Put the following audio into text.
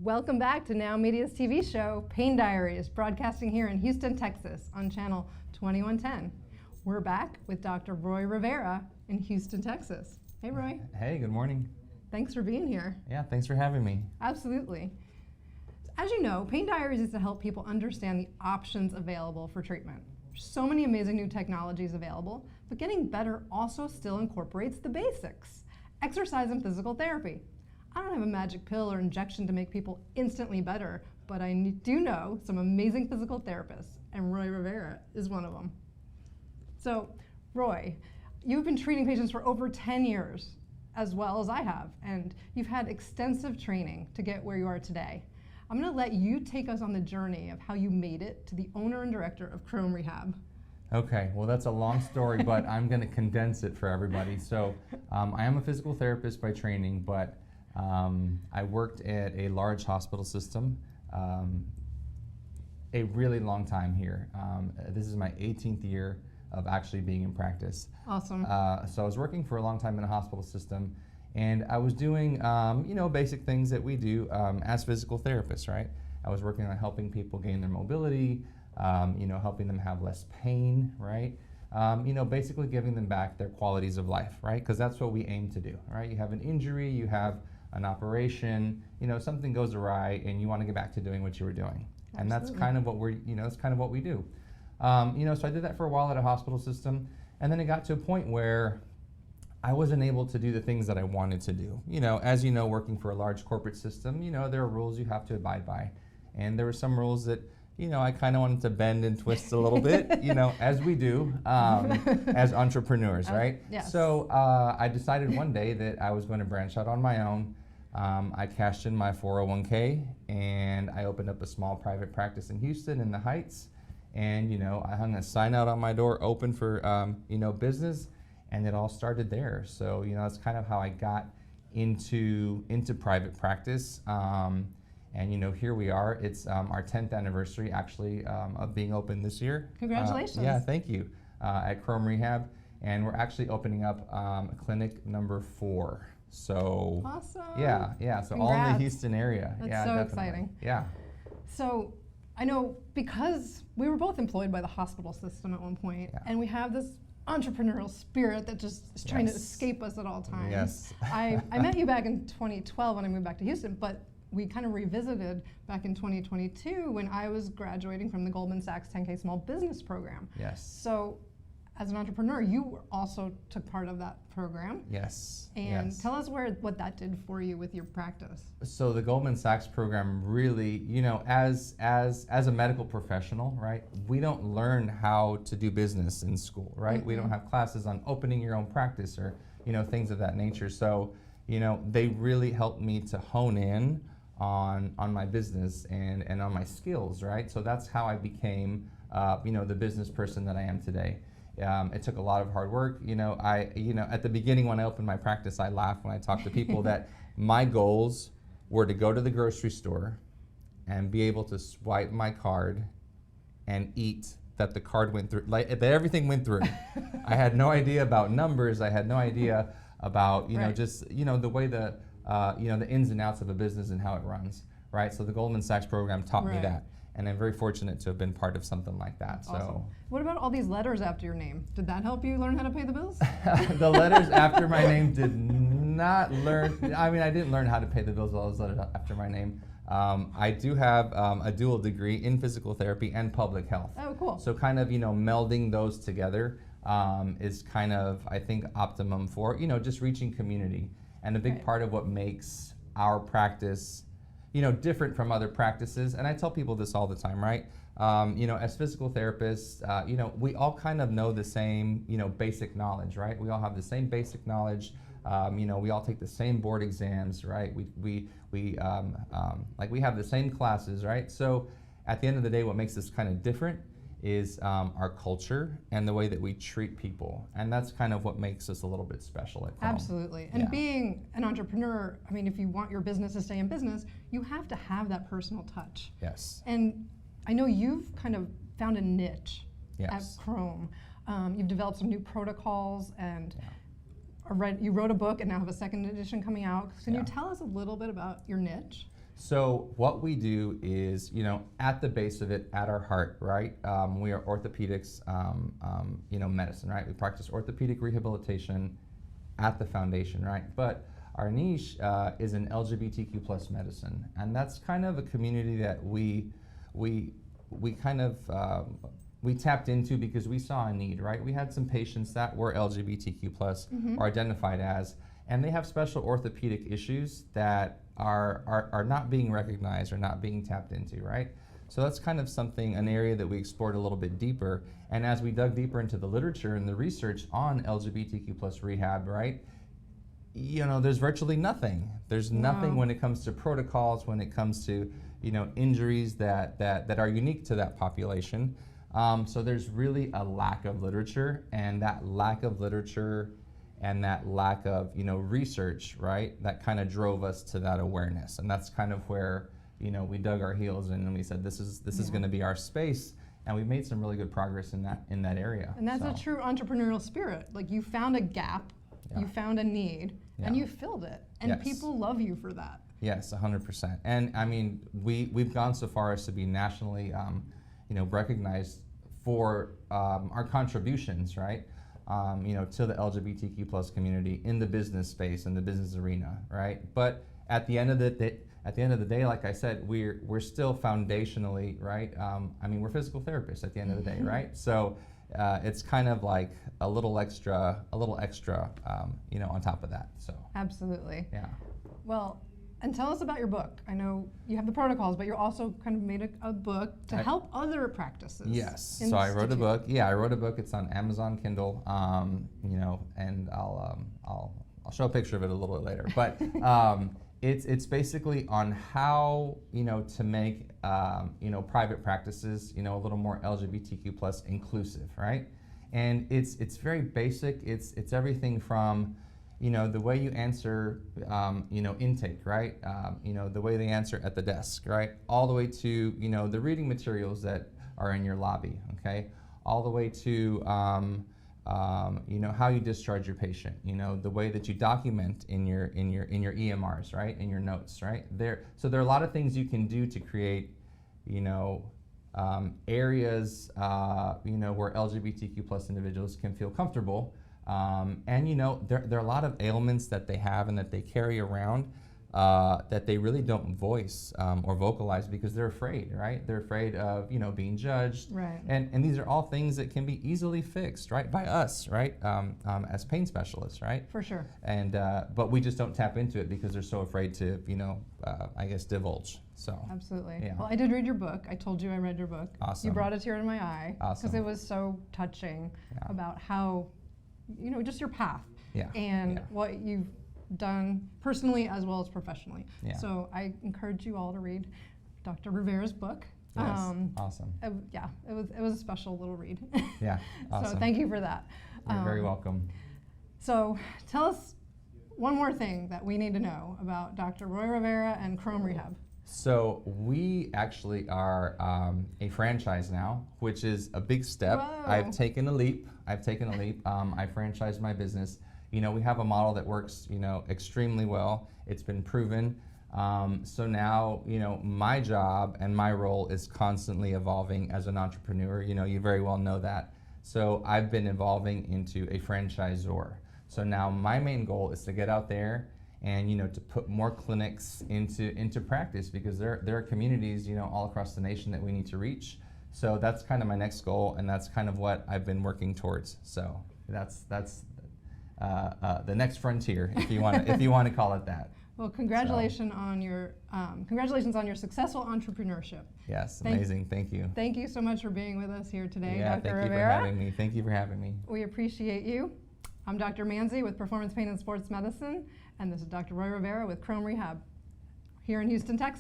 Welcome back to Now Media's TV show, Pain Diaries, broadcasting here in Houston, Texas on channel 2110. We're back with Dr. Roy Rivera in Houston, Texas. Hey, Roy. Hey, good morning. Thanks for being here. Yeah, thanks for having me. Absolutely. As you know, Pain Diaries is to help people understand the options available for treatment. There's so many amazing new technologies available, but getting better also still incorporates the basics: exercise and physical therapy. I don't have a magic pill or injection to make people instantly better, but I do know some amazing physical therapists, and Roy Rivera is one of them. So, Roy, you've been treating patients for over 10 years, as well as I have, and you've had extensive training to get where you are today. I'm going to let you take us on the journey of how you made it to the owner and director of Crom Rehab. Okay, well that's a long story, but I'm going to condense it for everybody. So I am a physical therapist by training, but I worked at a large hospital system a really long time here. This is my 18th year of actually being in practice. Awesome. So I was working for a long time in a hospital system, and I was doing basic things that we do as physical therapists, right? I was working on helping people gain their mobility, helping them have less pain, right? Basically giving them back their qualities of life, right? Because that's what we aim to do, right? You have an injury, you have an operation, something goes awry, and you want to get back to doing what you were doing. Absolutely. And that's kind of what that's kind of what we do. So I did that for a while at a hospital system, and then it got to a point where I wasn't able to do the things that I wanted to do. As you know, working for a large corporate system, there are rules you have to abide by. And there were some rules that, I kind of wanted to bend and twist a little bit, as we do as entrepreneurs, right? Yes. So I decided one day that I was going to branch out on my own. I cashed in my 401k, and I opened up a small private practice in Houston in the Heights. And, I hung a sign out on my door, open for, business, and it all started there. So, that's kind of how I got into private practice. And, here we are. It's our 10th anniversary, actually, of being open this year. Congratulations. Yeah, thank you. At Crom Rehab. And we're actually opening up clinic number 4. So, awesome. Yeah. So all in the Houston area. That's yeah, so definitely. exciting. Yeah. So I know, because we were both employed by the hospital system at one point, and we have this entrepreneurial spirit that just is trying to escape us at all times. Yes. I met you back in 2012 when I moved back to Houston, but we kind of revisited back in 2022 when I was graduating from the Goldman Sachs 10K Small Business Program. Yes. So as an entrepreneur, you also took part of that program. Yes. And tell us what that did for you with your practice. So the Goldman Sachs program really, as a medical professional, right, we don't learn how to do business in school, right? Mm-hmm. We don't have classes on opening your own practice or, things of that nature. So, they really helped me to hone in on my business and on my skills, right? So that's how I became, the business person that I am today. It took a lot of hard work. At the beginning when I opened my practice, I laughed when I talked to people that my goals were to go to the grocery store and be able to swipe my card and eat that the card went through, like that everything went through. I had no idea about numbers. I had no idea about, just, the way the ins and outs of a business and how it runs, right? So the Goldman Sachs program taught me that. And I'm very fortunate to have been part of something like that. Awesome. So, what about all these letters after your name? Did that help you learn how to pay the bills? The letters after my name did not learn. I mean, I didn't learn how to pay the bills with all those letters after my name. I do have a dual degree in physical therapy and public health. Oh, cool. So kind of, melding those together is kind of, I think, optimum for, just reaching community. And a big part of what makes our practice different from other practices, and I tell people this all the time, right? As physical therapists, we all kind of know the same, basic knowledge, right? We all have the same basic knowledge. We all take the same board exams, right? We have the same classes, right? So at the end of the day, what makes us kind of different is our culture and the way that we treat people. And that's kind of what makes us a little bit special at Crom. Absolutely. And being an entrepreneur, I mean, if you want your business to stay in business, you have to have that personal touch. Yes. And I know you've kind of found a niche at Crom. You've developed some new protocols, and you wrote a book and now have a second edition coming out. Can you tell us a little bit about your niche? So what we do is, at the base of it, at our heart, right? We are orthopedics, medicine, right? We practice orthopedic rehabilitation at the foundation, right? But our niche is in LGBTQ plus medicine, and that's kind of a community that we tapped into because we saw a need, right? We had some patients that were LGBTQ plus or identified as, and they have special orthopedic issues that are not being recognized or not being tapped into, right? So that's kind of an area that we explored a little bit deeper. And as we dug deeper into the literature and the research on LGBTQ plus rehab, right? There's virtually nothing. There's nothing when it comes to protocols, when it comes to, injuries that are unique to that population. So there's really a lack of literature, and that lack of literature and that lack of research, right, that kind of drove us to that awareness. And that's kind of where we dug our heels in and we said this is going to be our space, and we've made some really good progress in that area. And that's a true entrepreneurial spirit. Like, you found a gap, you found a need, and you filled it, and people love you for that. Yes, 100%. And I mean, we've gone so far as to be nationally recognized for our contributions, right? To the LGBTQ plus community in the business space, in the business arena, right? But at the end of the day, like I said, we're still foundationally, right? We're physical therapists at the end of the day, right? So it's kind of like a little extra, on top of that. So absolutely. Yeah. Well, and tell us about your book. I know you have the protocols, but you're also kind of made a book to help other practices. Yes. So I wrote a book. Yeah, I wrote a book. It's on Amazon Kindle. And I'll show a picture of it a little bit later. But it's basically on how to make private practices a little more LGBTQ plus inclusive, right? And it's very basic. It's everything from the way you answer, intake, right? The way they answer at the desk, right? All the way to, the reading materials that are in your lobby, okay? All the way to, how you discharge your patient, the way that you document in your EMRs, right? In your notes, right? So there are a lot of things you can do to create, areas, where LGBTQ plus individuals can feel comfortable. And there are a lot of ailments that they have and that they carry around that they really don't voice or vocalize because they're afraid, right? They're afraid of being judged. Right. And these are all things that can be easily fixed, right, by us, right, as pain specialists, right? For sure. And but we just don't tap into it because they're so afraid to divulge. So absolutely. Yeah. Well, I did read your book. I told you I read your book. Awesome. You brought a tear to my eye. Awesome. Because it was so touching about how just your path and what you've done personally as well as professionally. Yeah. So I encourage you all to read Dr. Rivera's book. Yes. Awesome. It was a special little read. Yeah. Awesome. So thank you for that. You're very welcome. So tell us one more thing that we need to know about Dr. Roy Rivera and Crom Rehab. So we actually are a franchise now, which is a big step. Whoa. I've taken a leap. I franchised my business. We have a model that works, extremely well. It's been proven. So now, my job and my role is constantly evolving as an entrepreneur. You very well know that. So I've been evolving into a franchisor. So now my main goal is to get out there and to put more clinics into practice, because there are communities all across the nation that we need to reach. So that's kind of my next goal, and that's kind of what I've been working towards. So that's the next frontier, if you want to call it that. Well, congratulations on your successful entrepreneurship. Yes, amazing. Thank you. Thank you so much for being with us here today, yeah, Dr. thank Rivera. You for having me. Thank you for having me. We appreciate you. I'm Dr. Manzi with Performance Pain and Sports Medicine, and this is Dr. Roy Rivera with Crom Rehab here in Houston, Texas.